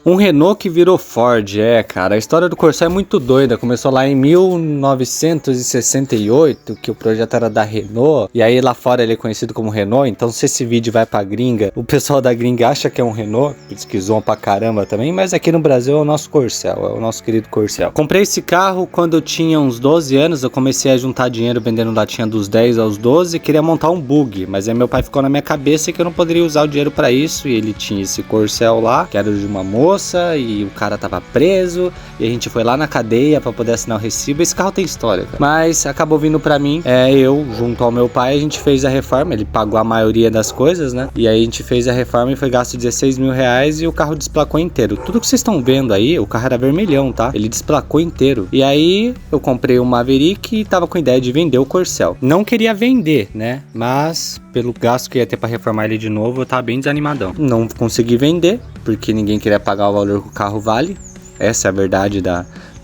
Um Renault que virou Ford, cara, a história do Corcel é muito doida, começou lá em 1968, que o projeto era da Renault, e aí lá fora ele é conhecido como Renault, então se esse vídeo vai pra gringa, o pessoal da gringa acha que é um Renault, eles que zoam pra caramba também, mas aqui no Brasil é o nosso Corcel, é o nosso querido Corcel. Comprei esse carro quando eu tinha uns 12 anos, eu comecei a juntar dinheiro vendendo latinha dos 10 aos 12, e queria montar um bug, mas aí meu pai ficou na minha cabeça que eu não poderia usar o dinheiro pra isso, e ele tinha esse Corcel lá, que era de uma moça, e o cara tava preso, e a gente foi lá na cadeia pra poder assinar o recibo. Esse carro tem história, cara. Mas acabou vindo pra mim, eu junto ao meu pai, a gente fez a reforma, ele pagou a maioria das coisas, né, e aí a gente fez a reforma e foi gasto 16 mil reais e o carro desplacou inteiro. Tudo que vocês estão vendo aí, o carro era vermelhão, tá, ele desplacou inteiro. E aí eu comprei um Maverick e tava com a ideia de vender o Corcel. Não queria vender, né, mas pelo gasto que ia ter pra reformar ele de novo, eu tava bem desanimadão. Não consegui vender, porque ninguém queria pagar o valor que o carro vale. Essa é a verdade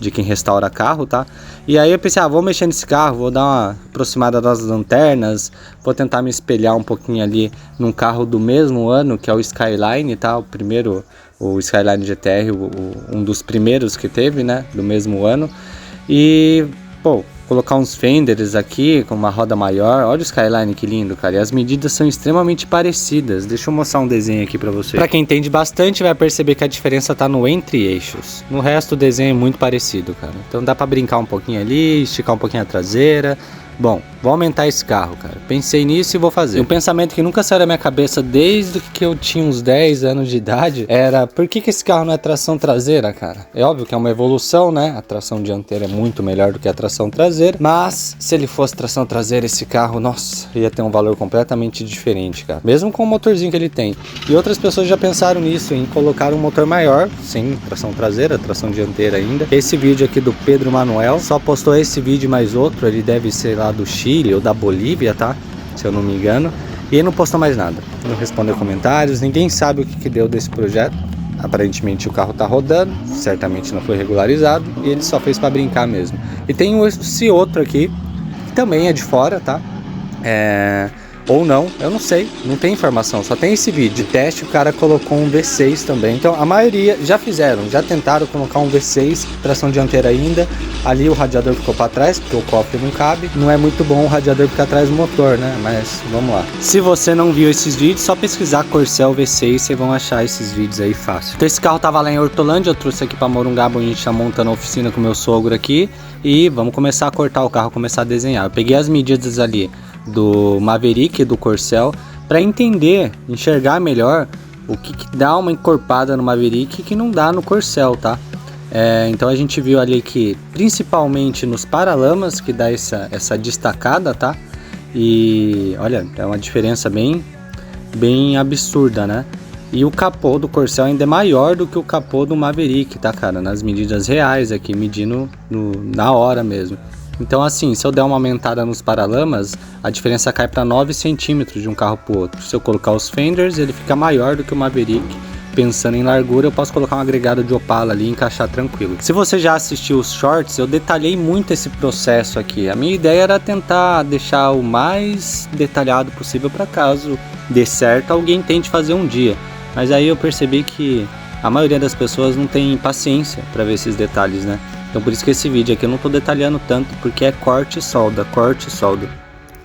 de quem restaura carro, tá? E aí eu pensei, vou mexer nesse carro, vou dar uma aproximada das lanternas, vou tentar me espelhar um pouquinho ali num carro do mesmo ano, que é o Skyline, tá? O Skyline GTR, um dos primeiros que teve, né? Do mesmo ano. E, pô, colocar uns fenders aqui com uma roda maior. Olha o Skyline, que lindo, cara. E as medidas são extremamente parecidas. Deixa eu mostrar um desenho aqui pra você. Pra quem entende bastante, vai perceber que a diferença tá no entre-eixos. No resto, o desenho é muito parecido, cara. Então dá pra brincar um pouquinho ali, esticar um pouquinho a traseira. Bom, vou aumentar esse carro, cara. Pensei nisso e vou fazer. Um pensamento que nunca saiu da minha cabeça desde que eu tinha uns 10 anos de idade era: por que esse carro não é tração traseira, cara? É óbvio que é uma evolução, né? A tração dianteira é muito melhor do que a tração traseira. Mas se ele fosse tração traseira, esse carro, nossa, ia ter um valor completamente diferente, cara. Mesmo com o motorzinho que ele tem. E outras pessoas já pensaram nisso, em colocar um motor maior, sem tração traseira, tração dianteira ainda. Esse vídeo aqui do Pedro Manuel só postou esse vídeo mais outro. Ele deve ser lá do Chile ou da Bolívia, tá? Se eu não me engano. E ele não postou mais nada, não respondeu comentários, ninguém sabe o que deu desse projeto. Aparentemente o carro tá rodando, certamente não foi regularizado, e ele só fez para brincar mesmo. E tem esse outro aqui, que também é de fora, tá? Ou não, eu não sei, não tem informação, só tem esse vídeo. De teste o cara colocou um V6 também. Então a maioria já tentaram colocar um V6, tração dianteira ainda. Ali o radiador ficou para trás, porque o cofre não cabe. Não é muito bom o radiador ficar atrás do motor, né? Mas vamos lá. Se você não viu esses vídeos, só pesquisar Corcel V6, vocês vão achar esses vídeos aí fácil. Então esse carro tava lá em Hortolândia, eu trouxe aqui para Morungaba, onde a gente tá montando a oficina com meu sogro aqui. E vamos começar a cortar o carro, começar a desenhar. Eu peguei as medidas ali do Maverick e do Corcel para entender, enxergar melhor o que dá uma encorpada no Maverick que não dá no Corcel, tá? Então a gente viu ali que principalmente nos paralamas que dá essa destacada, tá? E olha, é uma diferença bem absurda, né? E o capô do Corcel ainda é maior do que o capô do Maverick, tá, cara? Nas medidas reais aqui, medindo na hora mesmo. Então assim, se eu der uma aumentada nos paralamas, a diferença cai para 9 centímetros de um carro para o outro. Se eu colocar os fenders, ele fica maior do que o Maverick. Pensando em largura, eu posso colocar um agregado de Opala ali e encaixar tranquilo. Se você já assistiu os shorts, eu detalhei muito esse processo aqui. A minha ideia era tentar deixar o mais detalhado possível para caso dê certo, alguém tente fazer um dia. Mas aí eu percebi que a maioria das pessoas não tem paciência para ver esses detalhes, né? Então por isso que esse vídeo aqui eu não tô detalhando tanto, porque é corte e solda, corte e solda.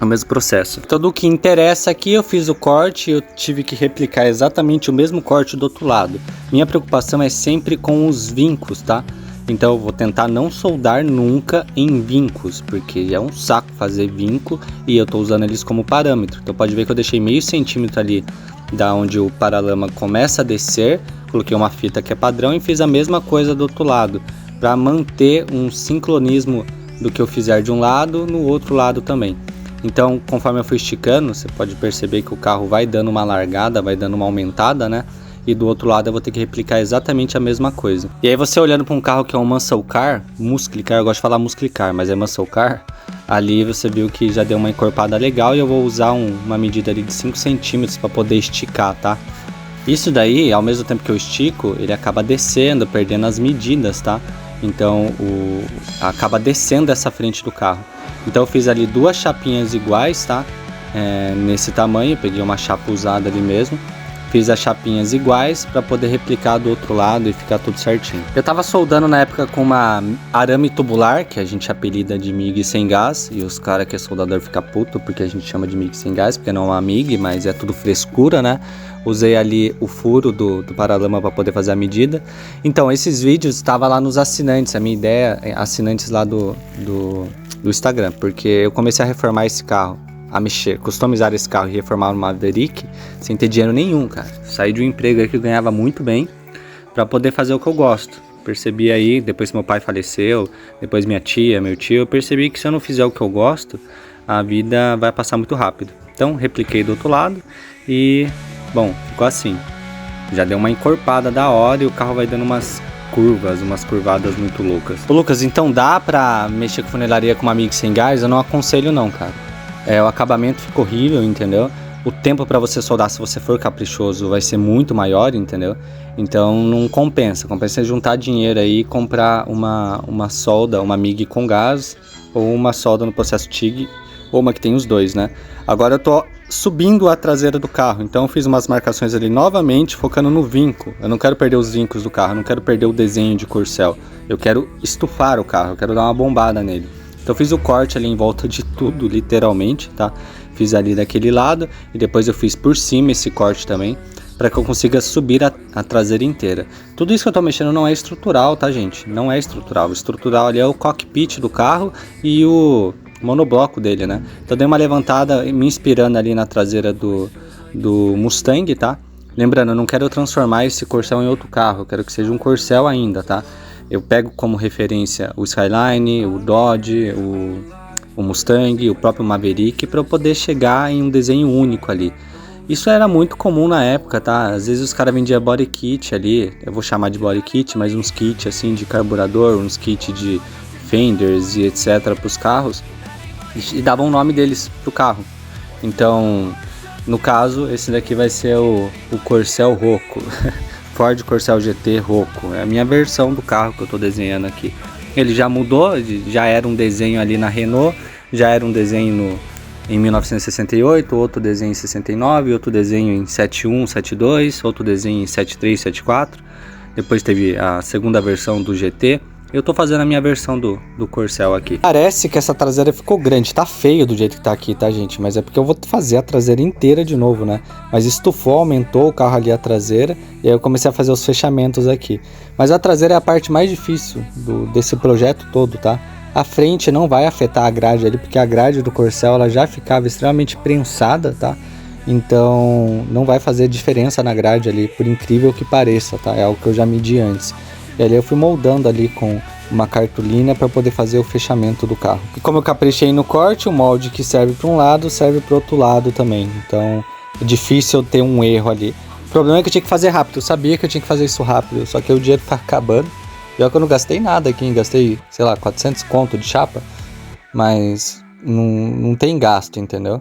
É o mesmo processo. Tudo o que interessa aqui, eu fiz o corte, eu tive que replicar exatamente o mesmo corte do outro lado. Minha preocupação é sempre com os vincos, tá? Então eu vou tentar não soldar nunca em vincos, porque é um saco fazer vinco e eu tô usando eles como parâmetro. Então pode ver que eu deixei meio centímetro ali da onde o paralama começa a descer, coloquei uma fita que é padrão e fiz a mesma coisa do outro lado, para manter um sincronismo do que eu fizer de um lado no outro lado também. Então, conforme eu fui esticando, você pode perceber que o carro vai dando uma largada, vai dando uma aumentada, né? E do outro lado eu vou ter que replicar exatamente a mesma coisa. E aí você olhando para um carro que é um muscle car, eu gosto de falar muscle car, mas é muscle car, ali você viu que já deu uma encorpada legal e eu vou usar uma medida ali de 5 centímetros para poder esticar, tá? Isso daí, ao mesmo tempo que eu estico, ele acaba descendo, perdendo as medidas, tá? Então acaba descendo essa frente do carro. Então eu fiz ali 2 chapinhas iguais, tá? Nesse tamanho, eu peguei uma chapa usada ali mesmo. Fiz as chapinhas iguais para poder replicar do outro lado e ficar tudo certinho. Eu tava soldando na época com uma arame tubular, que a gente apelida de MIG sem gás, e os caras que é soldador ficam puto porque a gente chama de MIG sem gás, porque não é uma MIG, mas é tudo frescura, né? Usei ali o furo do paralama para poder fazer a medida. Então, esses vídeos estavam lá nos assinantes, a minha ideia é assinantes lá do Instagram, porque eu comecei a reformar esse carro, a mexer, customizar esse carro e reformar o Maverick sem ter dinheiro nenhum, cara. Saí de um emprego aí que eu ganhava muito bem para poder fazer o que eu gosto. Percebi aí, depois que meu pai faleceu, depois minha tia, meu tio, eu percebi que se eu não fizer o que eu gosto, a vida vai passar muito rápido. Então, repliquei do outro lado e, bom, ficou assim. Já deu uma encorpada da hora e o carro vai dando umas curvas, umas curvadas muito loucas. Ô Lucas, então dá pra mexer com funilaria com uma MIG sem gás? Eu não aconselho não, cara. O acabamento fica horrível, entendeu? O tempo para você soldar, se você for caprichoso, vai ser muito maior, entendeu? Então não compensa. Compensa juntar dinheiro aí e comprar uma solda, uma MIG com gás, ou uma solda no processo TIG, ou uma que tem os dois, né? Agora eu tô subindo a traseira do carro, então eu fiz umas marcações ali novamente, focando no vinco. Eu não quero perder os vincos do carro, não quero perder o desenho de corcel. Eu quero estufar o carro, eu quero dar uma bombada nele. Então eu fiz o corte ali em volta de tudo, literalmente, tá? Fiz ali daquele lado e depois eu fiz por cima esse corte também, para que eu consiga subir a traseira inteira. Tudo isso que eu tô mexendo não é estrutural, tá, gente? Não é estrutural. O estrutural ali é o cockpit do carro e o monobloco dele, né? Então eu dei uma levantada me inspirando ali na traseira do Mustang, tá? Lembrando, eu não quero transformar esse corcel em outro carro, eu quero que seja um corcel ainda, tá? Eu pego como referência o Skyline, o Dodge, o Mustang, o próprio Maverick, para eu poder chegar em um desenho único ali. Isso era muito comum na época, tá? Às vezes os caras vendiam body kit ali, eu vou chamar de body kit, mas uns kits assim de carburador, uns kits de fenders e etc para os carros, e davam o nome deles pro carro. Então, no caso, esse daqui vai ser o Corcel Rocco. Ford Corcel GT Rocco, é a minha versão do carro que eu tô desenhando aqui. Ele já mudou, já era um desenho ali na Renault, já era um desenho em 1968, outro desenho em 69, outro desenho em 71, 72, outro desenho em 73, 74. Depois teve a segunda versão do GT. Eu tô fazendo a minha versão do Corcel aqui. Parece que essa traseira ficou grande, tá feio do jeito que tá aqui, tá, gente? Mas é porque eu vou fazer a traseira inteira de novo, né? Mas estufou, aumentou o carro ali a traseira, e aí eu comecei a fazer os fechamentos aqui. Mas a traseira é a parte mais difícil desse projeto todo, tá? A frente não vai afetar a grade ali, porque a grade do Corcel ela já ficava extremamente prensada, tá? Então não vai fazer diferença na grade ali, por incrível que pareça, tá? É algo que eu já medi antes. E ali eu fui moldando ali com uma cartolina para poder fazer o fechamento do carro. E como eu caprichei no corte, o molde que serve para um lado serve para o outro lado também. Então é difícil ter um erro ali. O problema é que eu tinha que fazer rápido. Eu sabia que eu tinha que fazer isso rápido, só que o dinheiro tá acabando. E que eu não gastei nada aqui, gastei, sei lá, 400 conto de chapa, mas não tem gasto, entendeu?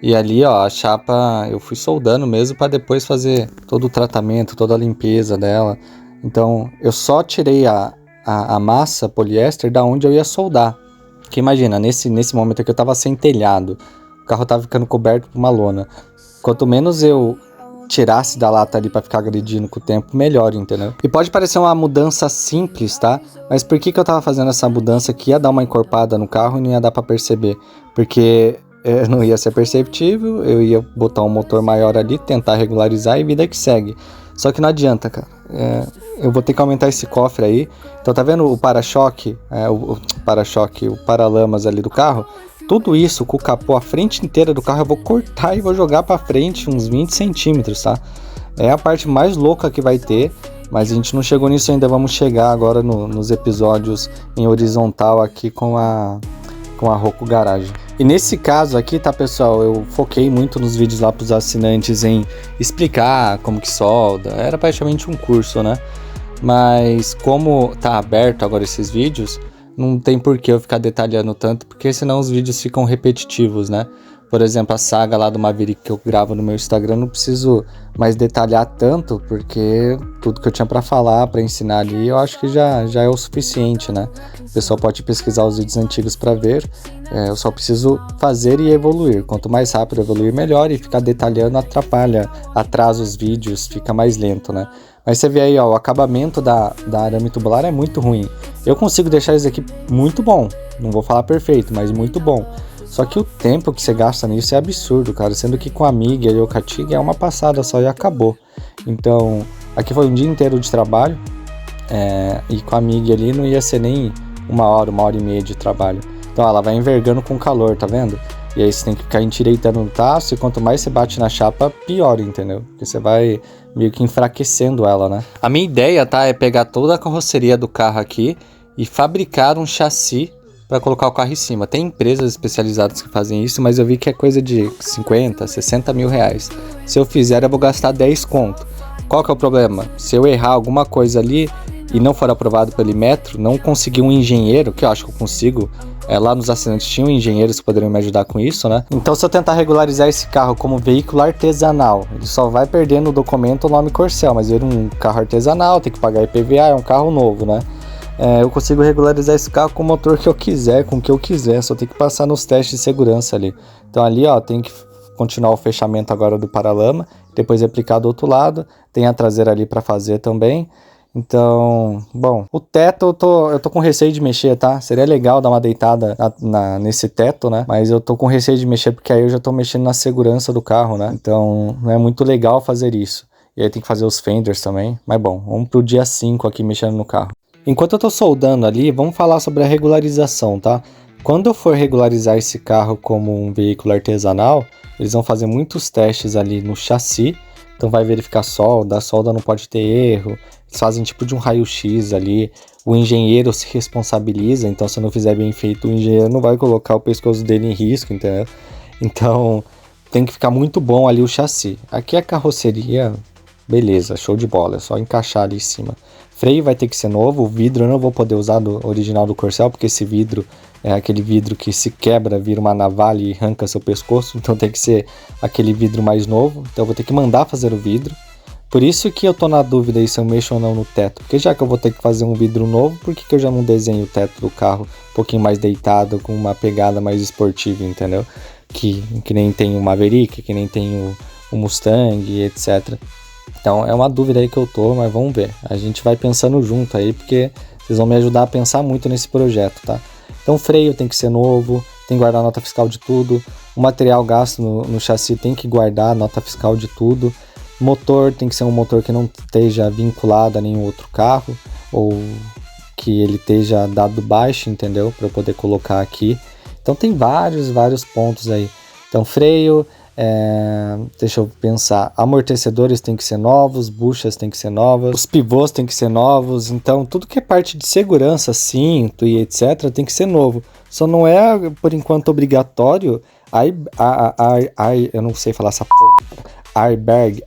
E ali, ó, a chapa eu fui soldando mesmo para depois fazer todo o tratamento, toda a limpeza dela. Então, eu só tirei a massa poliéster da onde eu ia soldar. Porque imagina, nesse momento aqui eu tava sem telhado. O carro tava ficando coberto por uma lona. Quanto menos eu tirasse da lata ali pra ficar agredindo com o tempo, melhor, entendeu? E pode parecer uma mudança simples, tá? Mas por que eu tava fazendo essa mudança que ia dar uma encorpada no carro e não ia dar pra perceber? Porque não ia ser perceptível, eu ia botar um motor maior ali, tentar regularizar e vida que segue. Só que não adianta, cara. Eu vou ter que aumentar esse cofre aí. Então tá vendo o para-choque, o paralamas ali do carro? Tudo isso com o capô, a frente inteira do carro eu vou cortar e vou jogar pra frente uns 20 centímetros, tá? É a parte mais louca que vai ter, mas a gente não chegou nisso ainda. Vamos chegar agora nos episódios em horizontal aqui com a Rocco Garage. E nesse caso aqui, tá, pessoal, eu foquei muito nos vídeos lá pros assinantes em explicar como que solda. Era praticamente um curso, né? Mas como tá aberto agora esses vídeos, não tem por que eu ficar detalhando tanto, porque senão os vídeos ficam repetitivos, né? Por exemplo, a saga lá do Maverick que eu gravo no meu Instagram, não preciso mais detalhar tanto, porque tudo que eu tinha pra falar, pra ensinar ali, eu acho que já é o suficiente, né? O pessoal pode pesquisar os vídeos antigos pra ver. Eu só preciso fazer e evoluir. Quanto mais rápido eu evoluir, melhor. E ficar detalhando atrapalha, atrasa os vídeos, fica mais lento, né? Mas você vê aí, ó, o acabamento da arame tubular é muito ruim. Eu consigo deixar isso aqui muito bom. Não vou falar perfeito, mas muito bom. Só que o tempo que você gasta nisso é absurdo, cara. Sendo que com a MIG e o Catig é uma passada só e acabou. Então, aqui foi um dia inteiro de trabalho. E com a MIG ali não ia ser nem 1 hora e meia de trabalho. Então ela vai envergando com calor, tá vendo? E aí você tem que ficar endireitando no taço. E quanto mais você bate na chapa, pior, entendeu? Porque você vai meio que enfraquecendo ela, né? A minha ideia, tá, é pegar toda a carroceria do carro aqui e fabricar um chassi para colocar o carro em cima. Tem empresas especializadas que fazem isso, mas eu vi que é coisa de 50, 60 mil reais. Se eu fizer, eu vou gastar 10 conto. Qual que é o problema? Se eu errar alguma coisa ali e não for aprovado pelo Inmetro, não conseguir um engenheiro, que eu acho que eu consigo, lá nos assinantes tinham engenheiros que poderiam me ajudar com isso, né? Então se eu tentar regularizar esse carro como veículo artesanal, ele só vai perdendo no documento o nome Corcel, mas ele é um carro artesanal, tem que pagar IPVA, é um carro novo, né? Eu consigo regularizar esse carro com o motor que eu quiser, com o que eu quiser, só tem que passar nos testes de segurança ali. Então ali, ó, tem que continuar o fechamento agora do paralama, depois aplicar do outro lado, tem a traseira ali para fazer também. Então, bom, o teto eu tô com receio de mexer, tá? Seria legal dar uma deitada nesse teto, né? Mas eu tô com receio de mexer porque aí eu já tô mexendo na segurança do carro, né? Então, não é muito legal fazer isso. E aí tem que fazer os fenders também. Mas bom, vamos pro dia 5 aqui mexendo no carro. Enquanto eu tô soldando ali, vamos falar sobre a regularização, tá? Quando eu for regularizar esse carro como um veículo artesanal, eles vão fazer muitos testes ali no chassi. Então vai verificar a solda não pode ter erro. Eles fazem tipo de um raio-x ali. O engenheiro se responsabiliza, então se não fizer bem feito, o engenheiro não vai colocar o pescoço dele em risco, entendeu? Então tem que ficar muito bom ali o chassi. Aqui a carroceria, beleza, show de bola, é só encaixar ali em cima. Freio vai ter que ser novo, o vidro eu não vou poder usar do original do Corcel, porque esse vidro é aquele vidro que se quebra, vira uma navalha e arranca seu pescoço, então tem que ser aquele vidro mais novo, então eu vou ter que mandar fazer o vidro. Por isso que eu tô na dúvida aí se eu mexo ou não no teto, porque já que eu vou ter que fazer um vidro novo, por que eu já não desenho o teto do carro um pouquinho mais deitado, com uma pegada mais esportiva, entendeu? Que nem tem o Maverick, que nem tem o Mustang, etc. Então é uma dúvida aí que eu tô, mas vamos ver. A gente vai pensando junto aí, porque vocês vão me ajudar a pensar muito nesse projeto, tá? Então freio tem que ser novo, tem que guardar a nota fiscal de tudo. O material gasto no chassi tem que guardar a nota fiscal de tudo. Motor tem que ser um motor que não esteja vinculado a nenhum outro carro, ou que ele esteja dado baixo, entendeu? Para eu poder colocar aqui. Então tem vários pontos aí. Então freio... deixa eu pensar, amortecedores tem que ser novos, buchas tem que ser novas, os pivôs tem que ser novos, então tudo que é parte de segurança, cinto e etc tem que ser novo, só não é por enquanto obrigatório eu não sei falar essa airbag,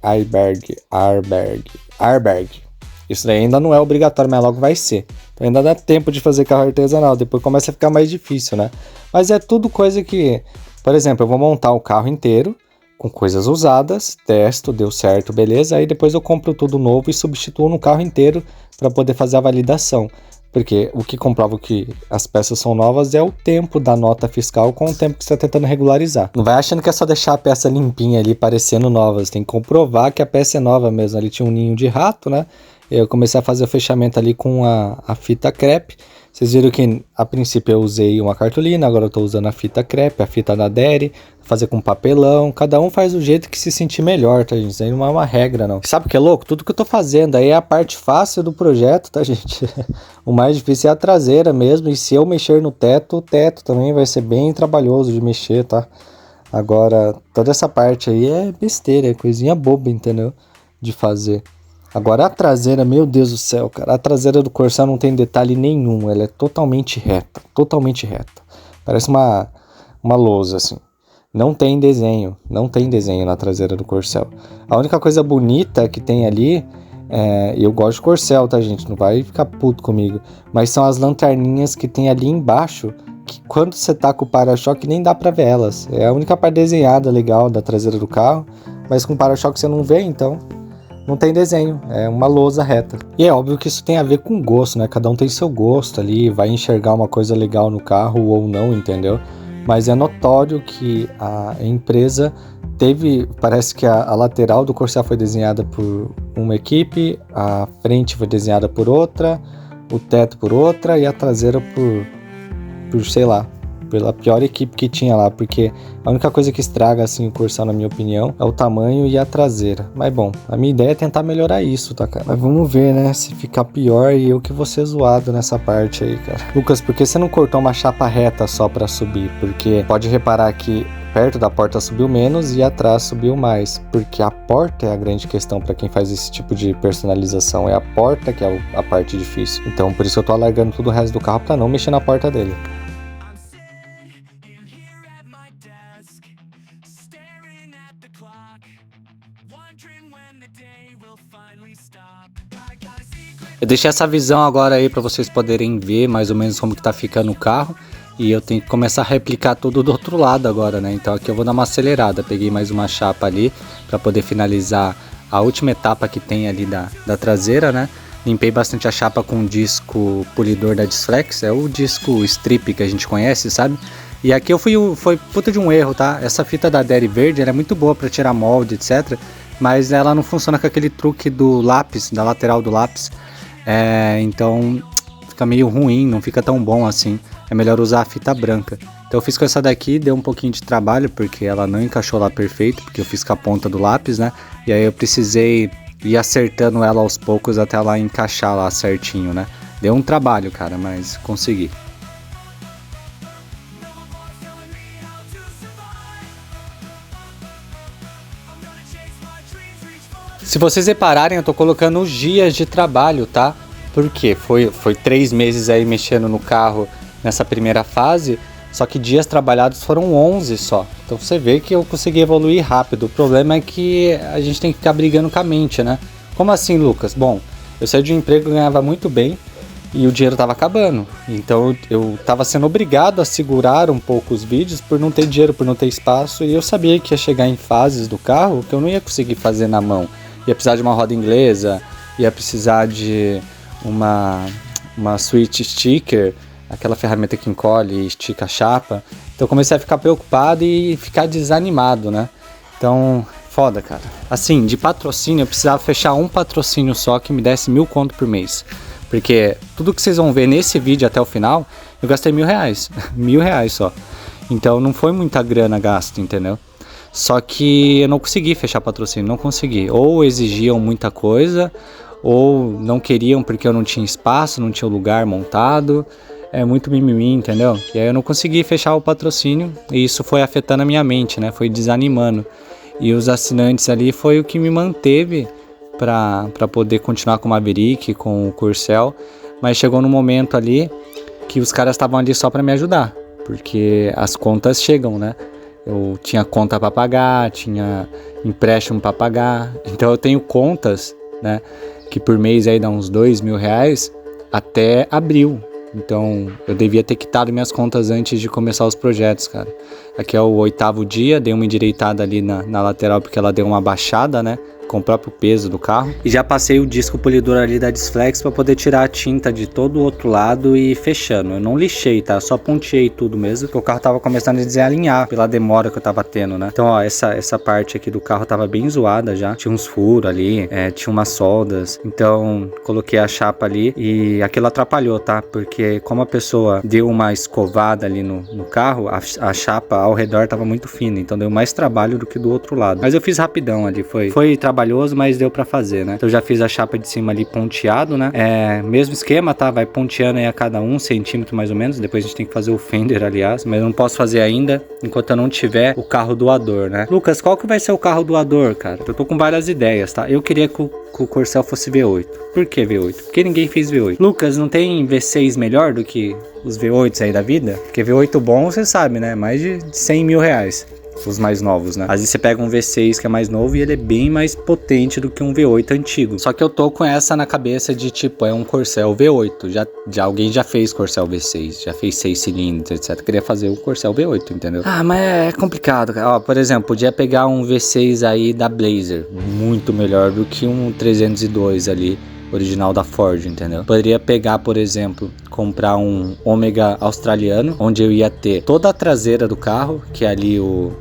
isso daí ainda não é obrigatório, mas logo vai ser, então ainda dá tempo de fazer carro artesanal, depois começa a ficar mais difícil, né, mas é tudo coisa que, por exemplo, eu vou montar o carro inteiro com coisas usadas, testo, deu certo, beleza, aí depois eu compro tudo novo e substituo no carro inteiro para poder fazer a validação, porque o que comprova que as peças são novas é o tempo da nota fiscal com o tempo que você está tentando regularizar. Não vai achando que é só deixar a peça limpinha ali parecendo nova, você tem que comprovar que a peça é nova mesmo. Ali tinha um ninho de rato, né? Eu comecei a fazer o fechamento ali com a fita crepe. Vocês viram que a princípio eu usei uma cartolina, agora eu estou usando a fita crepe, a fita da Deri, fazer com papelão. Cada um faz do jeito que se sentir melhor, tá, gente? Isso aí não é uma regra, não. Sabe o que é louco? Tudo que eu tô fazendo aí é a parte fácil do projeto, tá, gente? O mais difícil é a traseira mesmo, e se eu mexer no teto, o teto também vai ser bem trabalhoso de mexer, tá? Agora, toda essa parte aí é besteira, é coisinha boba, entendeu? De fazer. Agora a traseira, meu Deus do céu, cara, a traseira do Corcel não tem detalhe nenhum, ela é totalmente reta, parece uma lousa, assim, não tem desenho na traseira do Corcel. A única coisa bonita que tem ali, eu gosto de Corcel, tá, gente, não vai ficar puto comigo, mas são as lanterninhas que tem ali embaixo, que quando você tá com o para-choque nem dá pra ver elas. É a única parte desenhada legal da traseira do carro, mas com o para-choque você não vê, então não tem desenho, é uma lousa reta. E é óbvio que isso tem a ver com gosto, né? Cada um tem seu gosto ali, vai enxergar uma coisa legal no carro ou não, entendeu? Mas é notório que a empresa teve, parece que a lateral do Corcel foi desenhada por uma equipe, a frente foi desenhada por outra, o teto por outra e a traseira por sei lá, pela pior equipe que tinha lá, porque a única coisa que estraga assim o Corcel, na minha opinião, é o tamanho e a traseira. Mas bom, a minha ideia é tentar melhorar isso, tá, cara? Mas vamos ver, né, se ficar pior e eu que vou ser zoado nessa parte aí, cara. Lucas, por que você não cortou uma chapa reta só pra subir? Porque pode reparar que perto da porta subiu menos e atrás subiu mais, porque a porta é a grande questão para quem faz esse tipo de personalização, é a porta que é a parte difícil. Então por isso eu tô alargando todo o resto do carro para não mexer na porta dele. Eu deixei essa visão agora aí para vocês poderem ver mais ou menos como que tá ficando o carro. E eu tenho que começar a replicar tudo do outro lado agora, né? Então aqui eu vou dar uma acelerada. Peguei mais uma chapa ali para poder finalizar a última etapa que tem ali da traseira, né? Limpei bastante a chapa com um disco polidor da Disflex. É o disco strip que a gente conhece, sabe? E aqui foi puta de um erro, tá? Essa fita da Daddy verde, ela é muito boa para tirar molde, etc. Mas ela não funciona com aquele truque do lápis, da lateral do lápis. Então fica meio ruim, não fica tão bom assim. É melhor usar a fita branca. Então eu fiz com essa daqui, deu um pouquinho de trabalho, porque ela não encaixou lá perfeito, porque eu fiz com a ponta do lápis, né? E aí eu precisei ir acertando ela aos poucos até ela encaixar lá certinho, né? Deu um trabalho, cara, mas consegui. Se vocês repararem, eu tô colocando os dias de trabalho, tá? Porque foi 3 meses aí mexendo no carro nessa primeira fase, só que dias trabalhados foram 11 só. Então você vê que eu consegui evoluir rápido. O problema é que a gente tem que ficar brigando com a mente, né? Como assim, Lucas? Bom, eu saí de um emprego que ganhava muito bem e o dinheiro tava acabando. Então eu tava sendo obrigado a segurar um pouco os vídeos por não ter dinheiro, por não ter espaço. E eu sabia que ia chegar em fases do carro que eu não ia conseguir fazer na mão. Ia precisar de uma roda inglesa, ia precisar de uma switch sticker, aquela ferramenta que encolhe e estica a chapa. Então eu comecei a ficar preocupado e ficar desanimado, né? Então, foda, cara. Assim, de patrocínio, eu precisava fechar um patrocínio só que me desse 1.000 conto por mês. Porque tudo que vocês vão ver nesse vídeo até o final, eu gastei R$1.000. R$1.000 só. Então não foi muita grana gasta, entendeu? Só que eu não consegui fechar patrocínio, não consegui. Ou exigiam muita coisa, ou não queriam porque eu não tinha espaço, não tinha o lugar montado. É muito mimimi, entendeu? E aí eu não consegui fechar o patrocínio e isso foi afetando a minha mente, né? Foi desanimando. E os assinantes ali foi o que me manteve para poder continuar com o Maverick, com o Corcel. Mas chegou num momento ali que os caras estavam ali só para me ajudar, porque as contas chegam, né? Eu tinha conta para pagar, tinha empréstimo para pagar. Então eu tenho contas, né, que por mês aí dá uns R$2.000 até abril. Então eu devia ter quitado minhas contas antes de começar os projetos, cara. Aqui é o 8º dia, dei uma endireitada ali na lateral porque ela deu uma baixada, né, com o próprio peso do carro. E já passei o disco polidor ali da Disflex para poder tirar a tinta de todo o outro lado e fechando. Eu não lixei, tá? Só ponteei tudo mesmo, porque o carro tava começando a desalinhar pela demora que eu tava tendo, né? Então, ó, essa parte aqui do carro tava bem zoada já. Tinha uns furos ali, tinha umas soldas. Então, coloquei a chapa ali e aquilo atrapalhou, tá? Porque como a pessoa deu uma escovada ali no carro, a chapa ao redor tava muito fina. Então, deu mais trabalho do que do outro lado. Mas eu fiz rapidão ali, foi trabalhoso, mas deu pra fazer, né? Então, eu já fiz a chapa de cima ali ponteado, né? Mesmo esquema, tá? Vai ponteando aí a cada 1 centímetro mais ou menos. Depois a gente tem que fazer o fender, aliás. Mas eu não posso fazer ainda enquanto eu não tiver o carro doador, né? Lucas, qual que vai ser o carro doador, cara? Eu tô com várias ideias, tá? Eu queria que o Corcel fosse V8. Por que V8? Porque ninguém fez V8. Lucas, não tem V6 melhor do que os V8s aí da vida? Porque V8 bom, você sabe, né? Mais de R$100.000. os mais novos, né? Às vezes você pega um V6 que é mais novo e ele é bem mais potente do que um V8 antigo. Só que eu tô com essa na cabeça de tipo, é um Corcel V8. Alguém já fez Corcel V6, já fez 6 cilindros, etc. Queria fazer o Corcel V8, entendeu? Ah, mas é complicado, cara. Ó, por exemplo, podia pegar um V6 aí da Blazer, muito melhor do que um 302 ali, original da Ford, entendeu? Poderia pegar, por exemplo, comprar um Ômega australiano, onde eu ia ter toda a traseira do carro, que é ali o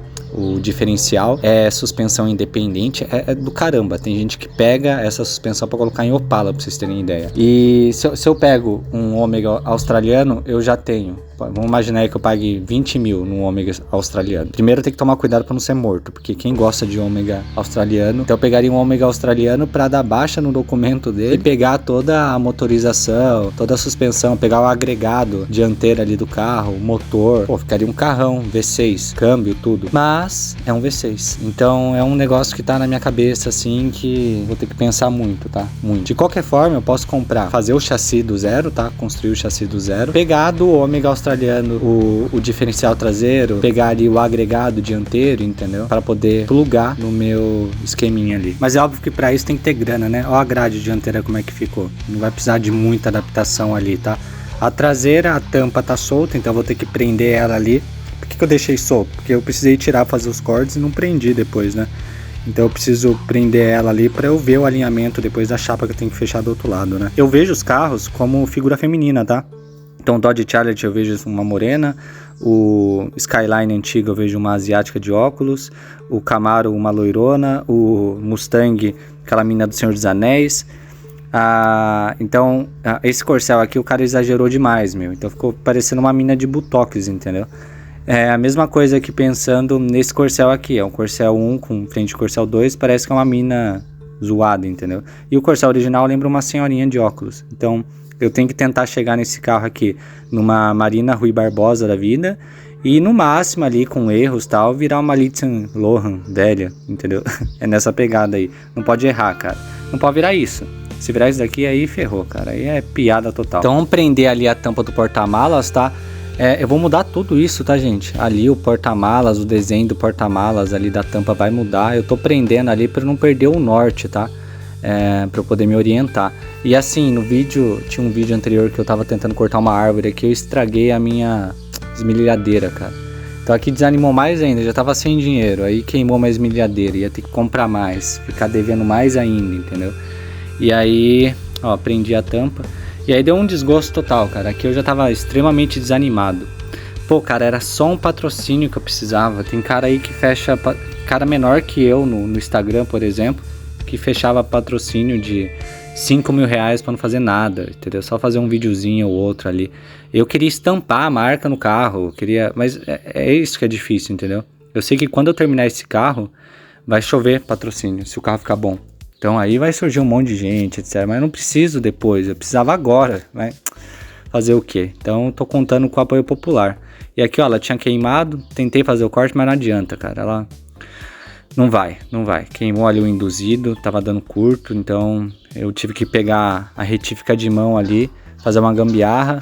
diferencial, é suspensão independente, é do caramba. Tem gente que pega essa suspensão para colocar em Opala, pra vocês terem ideia. E se eu pego um Ômega australiano, eu já tenho. Vamos imaginar aí que eu pague 20 mil num Ômega australiano. Primeiro tem que tomar cuidado para não ser morto, porque quem gosta de Ômega australiano, então eu pegaria um Ômega australiano para dar baixa no documento dele e pegar toda a motorização, toda a suspensão, pegar o agregado dianteiro ali do carro, motor, pô, ficaria um carrão, V6, câmbio, tudo. Mas é um V6, então é um negócio que tá na minha cabeça assim, que vou ter que pensar muito, tá? Muito. De qualquer forma, eu posso comprar, fazer o chassi do zero, tá? Construir o chassi do zero, pegar do Ômega australiano o diferencial traseiro, pegar ali o agregado dianteiro, entendeu? Para poder plugar no meu esqueminha ali. Mas é óbvio que para isso tem que ter grana, né? Ó a grade dianteira como é que ficou. Não vai precisar de muita adaptação ali, tá? A traseira, a tampa tá solta, então eu vou ter que prender ela ali. Por que eu deixei solto? Porque eu precisei tirar, fazer os cortes e não prendi depois, né? Então eu preciso prender ela ali para eu ver o alinhamento depois da chapa que eu tenho que fechar do outro lado, né? Eu vejo os carros como figura feminina, tá? Então o Dodge Charger eu vejo uma morena, o Skyline antigo eu vejo uma asiática de óculos, o Camaro uma loirona, o Mustang aquela mina do Senhor dos Anéis. Então esse Corcel aqui o cara exagerou demais, meu. Então ficou parecendo uma mina de Botox, entendeu? É a mesma coisa que pensando nesse Corcel aqui, é um Corcel 1 com frente de Corcel 2, parece que é uma mina zoada, entendeu? E o Corcel original lembra uma senhorinha de óculos. Então eu tenho que tentar chegar nesse carro aqui numa Marina Rui Barbosa da vida e no máximo ali com erros tal, virar uma Lindsay Lohan velha, entendeu? É nessa pegada aí. Não pode errar, cara. Não pode virar isso. Se virar isso daqui, aí ferrou, cara. Aí é piada total. Então vamos prender ali a tampa do porta-malas, tá? Eu vou mudar tudo isso, tá, gente? Ali o porta-malas, o desenho do porta-malas ali da tampa vai mudar. Eu tô prendendo ali para não perder o norte, tá? Para eu poder me orientar. E assim, no vídeo, tinha um vídeo anterior que eu tava tentando cortar uma árvore aqui, eu estraguei a minha esmerilhadeira, cara. Então aqui desanimou mais ainda, já tava sem dinheiro, aí queimou mais esmerilhadeira, ia ter que comprar mais, ficar devendo mais ainda, entendeu? E aí, ó, prendi a tampa, e aí deu um desgosto total, cara. Aqui eu já tava extremamente desanimado. Pô, cara, era só um patrocínio que eu precisava. Tem cara aí que fecha, cara menor que eu no Instagram, por exemplo, que fechava patrocínio de 5 mil reais pra não fazer nada, entendeu? Só fazer um videozinho ou outro ali. Eu queria estampar a marca no carro, mas é isso que é difícil, entendeu? Eu sei que quando eu terminar esse carro, vai chover patrocínio, se o carro ficar bom. Então aí vai surgir um monte de gente, etc. Mas eu não preciso depois, eu precisava agora, né? Fazer o quê? Então eu tô contando com o apoio popular. E aqui, ó, ela tinha queimado, tentei fazer o corte, mas não adianta, cara. Ela não vai. Queimou ali o induzido, tava dando curto, então eu tive que pegar a retífica de mão ali, fazer uma gambiarra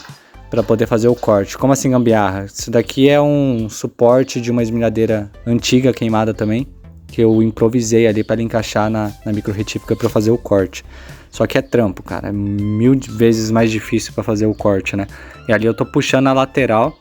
para poder fazer o corte. Como assim gambiarra? Isso daqui é um suporte de uma esmerilhadeira antiga queimada também, que eu improvisei ali para encaixar na micro retífica para fazer o corte. Só que é trampo, cara, é 1000 vezes mais difícil para fazer o corte, né? E ali eu tô puxando a lateral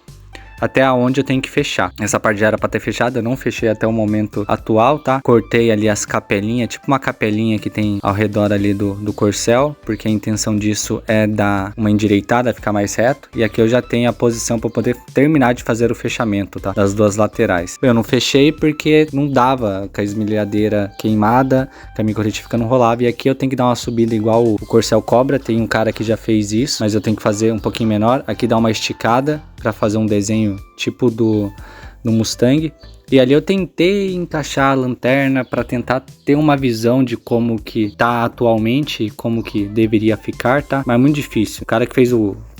até aonde eu tenho que fechar. Essa parte já era pra ter fechado, eu não fechei até o momento atual, tá? Cortei ali as capelinhas, tipo uma capelinha que tem ao redor ali do Corcel, porque a intenção disso é dar uma endireitada, ficar mais reto. E aqui eu já tenho a posição para poder terminar de fazer o fechamento, tá? Das duas laterais. Eu não fechei porque não dava com a esmerilhadeira queimada, que a microretífica não rolava. E aqui eu tenho que dar uma subida igual o Corcel Cobra, tem um cara que já fez isso, mas eu tenho que fazer um pouquinho menor. Aqui dá uma esticada para fazer um desenho tipo do Mustang. E ali eu tentei encaixar a lanterna para tentar ter uma visão de como que tá atualmente e como que deveria ficar, tá? Mas é muito difícil. O cara que fez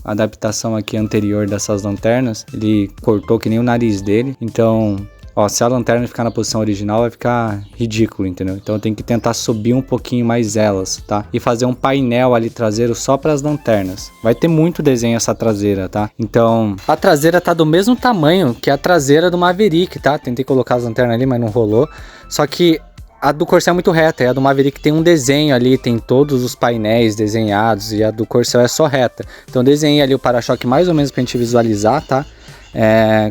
a adaptação aqui anterior dessas lanternas, ele cortou que nem o nariz dele. Então Ó, se a lanterna ficar na posição original, vai ficar ridículo, entendeu? Então eu tenho que tentar subir um pouquinho mais elas, tá? E fazer um painel ali traseiro só para as lanternas. Vai ter muito desenho essa traseira, tá? Então, a traseira tá do mesmo tamanho que a traseira do Maverick, tá? Tentei colocar as lanternas ali, mas não rolou. Só que a do Corcel é muito reta, e a do Maverick tem um desenho ali, tem todos os painéis desenhados, e a do Corcel é só reta. Então desenhei ali o para-choque mais ou menos pra gente visualizar, tá?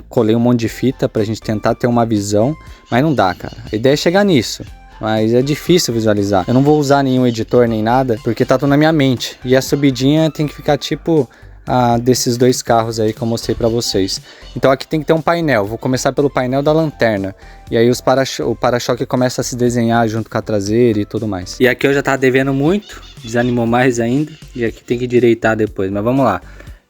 Colei um monte de fita pra gente tentar ter uma visão, mas não dá, cara. A ideia é chegar nisso, mas é difícil visualizar. Eu não vou usar nenhum editor nem nada, porque tá tudo na minha mente. E a subidinha tem que ficar tipo desses dois carros aí que eu mostrei pra vocês. Então aqui tem que ter um painel. Vou começar pelo painel da lanterna. E aí o para-choque começa a se desenhar junto com a traseira e tudo mais. E aqui eu já tava devendo muito, desanimou mais ainda. E aqui tem que direitar depois, mas vamos lá.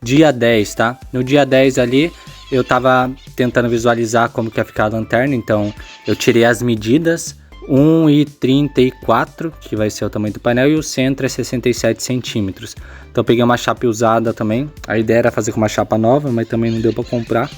Dia 10, tá? No dia 10 ali, eu tava tentando visualizar como que ia ficar a lanterna. Então eu tirei as medidas, 1,34, que vai ser o tamanho do painel, e o centro é 67 centímetros. Então eu peguei uma chapa usada também. A ideia era fazer com uma chapa nova, mas também não deu para comprar.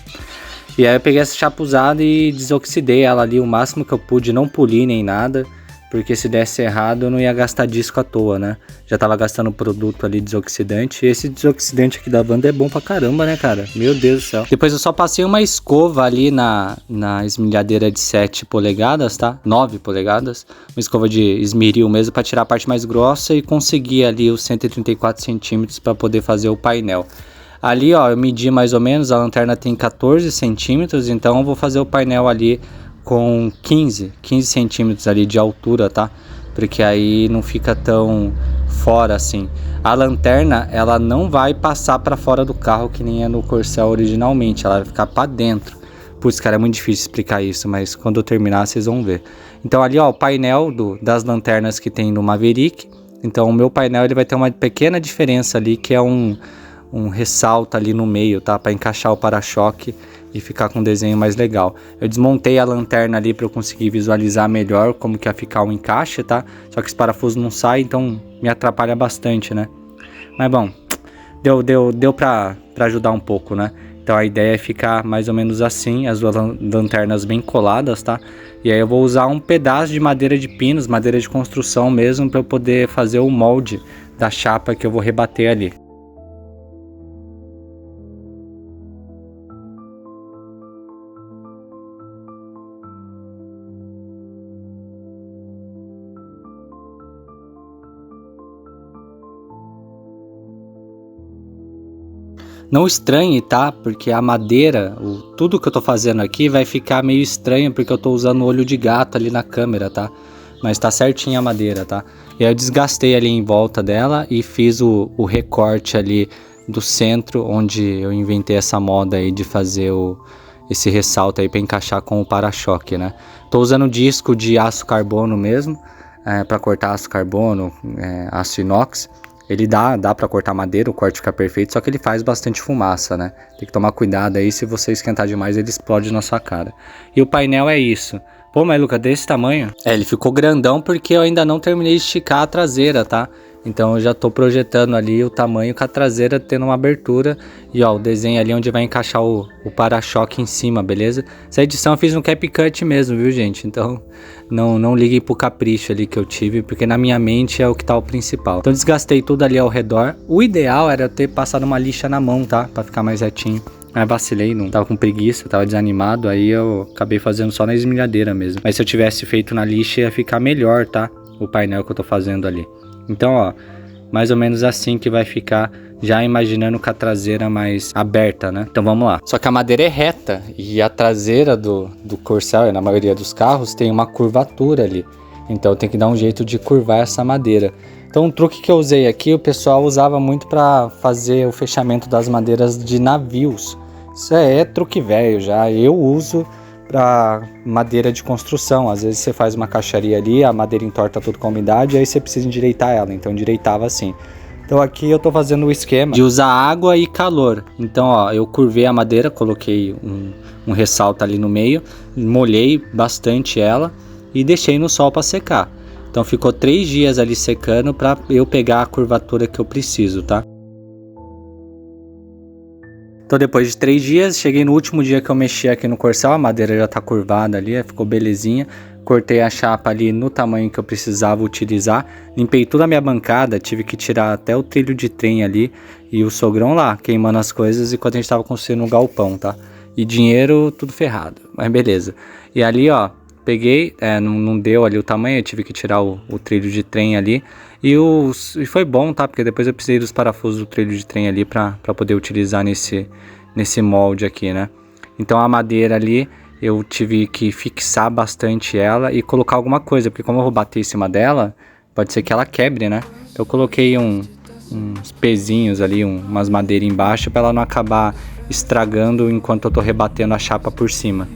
E aí eu peguei essa chapa usada e desoxidei ela ali o máximo que eu pude, não poli nem nada, porque se desse errado eu não ia gastar disco à toa, né? Já tava gastando produto ali desoxidante, e esse desoxidante aqui da Wanda é bom pra caramba, né, cara? Meu Deus do céu. Depois eu só passei uma escova ali na esmerilhadeira de 7 polegadas, tá? 9 polegadas. Uma escova de esmeril mesmo pra tirar a parte mais grossa e conseguir ali os 134 centímetros pra poder fazer o painel. Ali, ó, eu medi mais ou menos, a lanterna tem 14 centímetros, então eu vou fazer o painel ali com 15 centímetros ali de altura, tá? Porque aí não fica tão fora assim. A lanterna, ela não vai passar para fora do carro que nem é no Corcel originalmente, ela vai ficar para dentro. Putz, cara, é muito difícil explicar isso, mas quando eu terminar vocês vão ver. Então ali, ó, o painel das lanternas que tem no Maverick. Então o meu painel ele vai ter uma pequena diferença ali, que é um ressalto ali no meio, tá? Para encaixar o para-choque e ficar com um desenho mais legal. Eu desmontei a lanterna ali para eu conseguir visualizar melhor como que ia ficar o encaixe, tá? Só que esse parafuso não sai, então me atrapalha bastante, né? Mas bom, deu para ajudar um pouco, né? Então a ideia é ficar mais ou menos assim, as duas lanternas bem coladas, tá? E aí eu vou usar um pedaço de madeira de pinos, madeira de construção mesmo, para eu poder fazer o molde da chapa que eu vou rebater ali. Não estranhe, tá? Porque a madeira, tudo que eu tô fazendo aqui vai ficar meio estranho porque eu tô usando olho de gato ali na câmera, tá? Mas tá certinha a madeira, tá? E aí eu desgastei ali em volta dela e fiz o recorte ali do centro, onde eu inventei essa moda aí de fazer esse ressalto aí para encaixar com o para-choque, né? Tô usando disco de aço carbono mesmo, para cortar aço carbono, aço inox. Ele dá para cortar madeira, o corte fica perfeito, só que ele faz bastante fumaça, né? Tem que tomar cuidado aí, se você esquentar demais ele explode na sua cara. E o painel é isso. Pô, mas Luca, desse tamanho? Ele ficou grandão porque eu ainda não terminei de esticar a traseira, tá? Então eu já tô projetando ali o tamanho com a traseira tendo uma abertura. E ó, o desenho ali onde vai encaixar o para-choque em cima, beleza? Essa edição eu fiz no CapCut mesmo, viu, gente? Então não liguem pro capricho ali que eu tive, porque na minha mente é o que tá o principal. Então desgastei tudo ali ao redor. O ideal era ter passado uma lixa na mão, tá? Pra ficar mais retinho. Mas vacilei, não tava com preguiça, tava desanimado, aí eu acabei fazendo só na esmerilhadeira mesmo. Mas se eu tivesse feito na lixa ia ficar melhor, tá? O painel que eu tô fazendo ali. Então, ó, mais ou menos assim que vai ficar, já imaginando com a traseira mais aberta, né? Então vamos lá. Só que a madeira é reta e a traseira do Corcel, e na maioria dos carros, tem uma curvatura ali. Então tem que dar um jeito de curvar essa madeira. Então um truque que eu usei aqui, o pessoal usava muito para fazer o fechamento das madeiras de navios. Isso é truque velho já, eu uso para madeira de construção. Às vezes você faz uma caixaria ali, a madeira entorta tudo com a umidade, aí você precisa endireitar ela, então endireitava assim. Então aqui eu tô fazendo o esquema de usar água e calor. Então ó, eu curvei a madeira, coloquei um ressalto ali no meio, molhei bastante ela e deixei no sol para secar. Então ficou 3 dias ali secando para eu pegar a curvatura que eu preciso, tá? Então depois de 3 dias, cheguei no último dia que eu mexi aqui no Corcel, a madeira já tá curvada ali, ficou belezinha. Cortei a chapa ali no tamanho que eu precisava utilizar. Limpei toda a minha bancada, tive que tirar até o trilho de trem ali. E o sogrão lá, queimando as coisas enquanto a gente tava construindo um galpão, tá? E dinheiro, tudo ferrado, mas beleza. E ali, ó, peguei, não deu ali o tamanho, eu tive que tirar o trilho de trem ali. E foi bom, tá? Porque depois eu precisei dos parafusos do trilho de trem ali pra poder utilizar nesse molde aqui, né? Então a madeira ali, eu tive que fixar bastante ela e colocar alguma coisa, porque como eu vou bater em cima dela, pode ser que ela quebre, né? Eu coloquei uns pezinhos ali, umas madeiras embaixo, para ela não acabar estragando enquanto eu tô rebatendo a chapa por cima.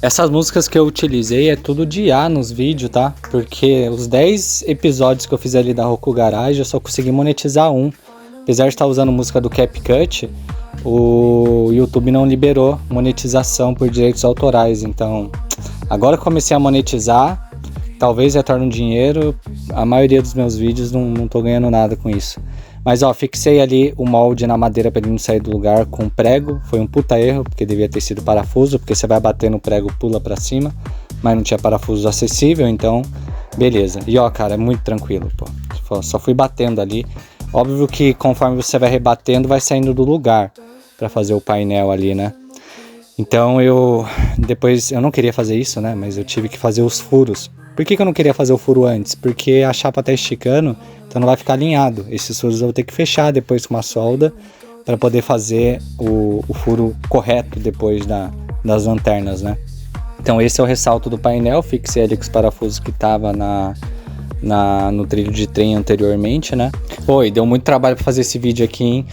Essas músicas que eu utilizei é tudo de A nos vídeos, tá? Porque os 10 episódios que eu fiz ali da Roku Garage, eu só consegui monetizar um. Apesar de estar usando música do CapCut, o YouTube não liberou monetização por direitos autorais. Então, agora que comecei a monetizar, talvez retorne um dinheiro. A maioria dos meus vídeos não tô ganhando nada com isso. Mas ó, fixei ali o molde na madeira para ele não sair do lugar com prego. Foi um puta erro, porque devia ter sido parafuso, porque você vai bater no prego, pula para cima. Mas não tinha parafuso acessível, então beleza. E ó, cara, é muito tranquilo, pô. Só fui batendo ali. Óbvio que conforme você vai rebatendo, vai saindo do lugar para fazer o painel ali, né? Então depois eu não queria fazer isso, né? Mas eu tive que fazer os furos. Por que eu não queria fazer o furo antes? Porque a chapa tá esticando, então não vai ficar alinhado. Esses furos eu vou ter que fechar depois com uma solda para poder fazer o furo correto depois das lanternas, né? Então esse é o ressalto do painel. Fixei ali com os parafusos que tava no trilho de trem anteriormente, né? Oi, deu muito trabalho para fazer esse vídeo aqui, hein?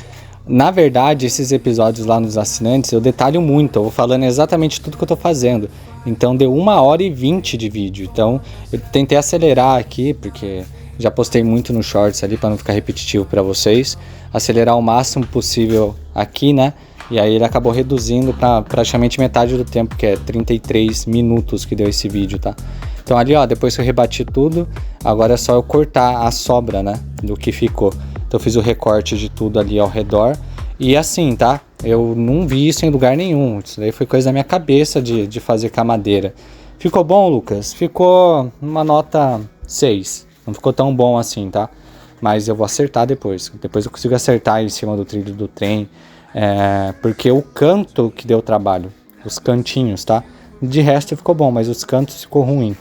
Na verdade, esses episódios lá nos assinantes, eu detalho muito, eu vou falando exatamente tudo que eu tô fazendo. Então deu 1h20 de vídeo. Então eu tentei acelerar aqui, porque já postei muito no Shorts ali para não ficar repetitivo para vocês. Acelerar o máximo possível aqui, né? E aí ele acabou reduzindo para praticamente metade do tempo, que é 33 minutos que deu esse vídeo, tá? Então ali, ó, depois que eu rebati tudo, agora é só eu cortar a sobra, né, do que ficou. Então eu fiz o recorte de tudo ali ao redor. E assim, tá? Eu não vi isso em lugar nenhum. Isso daí foi coisa da minha cabeça de fazer com a madeira. Ficou bom, Lucas? Ficou uma nota 6. Não ficou tão bom assim, tá? Mas eu vou acertar depois. Depois eu consigo acertar em cima do trilho do trem. Porque o canto que deu trabalho. Os cantinhos, tá? De resto ficou bom, mas os cantos ficou ruim.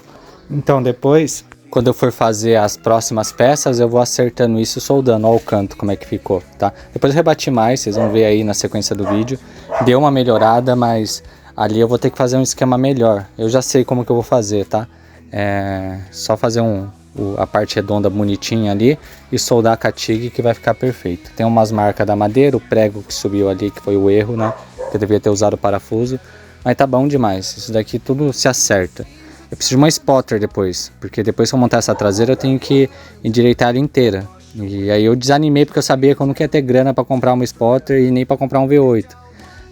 Então depois, quando eu for fazer as próximas peças, eu vou acertando isso e soldando. Olha o canto, como é que ficou, tá? Depois eu rebati mais, vocês vão ver aí na sequência do vídeo. Deu uma melhorada, mas ali eu vou ter que fazer um esquema melhor. Eu já sei como que eu vou fazer, tá? Só fazer a parte redonda bonitinha ali e soldar com a TIG que vai ficar perfeito. Tem umas marcas da madeira, o prego que subiu ali, que foi o erro, né? Que eu devia ter usado o parafuso. Mas tá bom demais, isso daqui tudo se acerta. Eu preciso de uma spotter depois, porque depois que eu montar essa traseira eu tenho que endireitar ela inteira. E aí eu desanimei porque eu sabia que eu não queria ter grana para comprar uma spotter e nem para comprar um V8.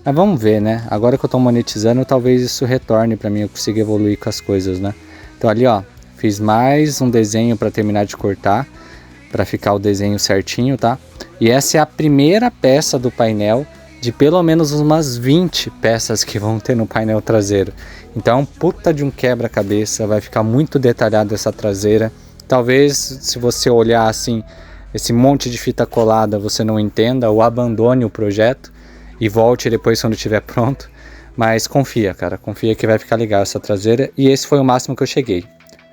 Mas vamos ver, né? Agora que eu tô monetizando, talvez isso retorne para mim, eu consiga evoluir com as coisas, né? Então ali, ó, fiz mais um desenho para terminar de cortar, para ficar o desenho certinho, tá? E essa é a primeira peça do painel de pelo menos umas 20 peças que vão ter no painel traseiro. Então é um puta de um quebra-cabeça, vai ficar muito detalhado essa traseira. Talvez se você olhar assim, esse monte de fita colada, você não entenda ou abandone o projeto e volte depois quando estiver pronto. Mas confia, cara, confia que vai ficar legal essa traseira. E esse foi o máximo que eu cheguei.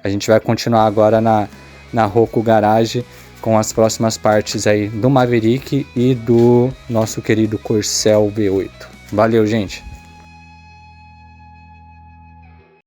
A gente vai continuar agora na Roku Garage com as próximas partes aí do Maverick e do nosso querido Corcel V8. Valeu, gente!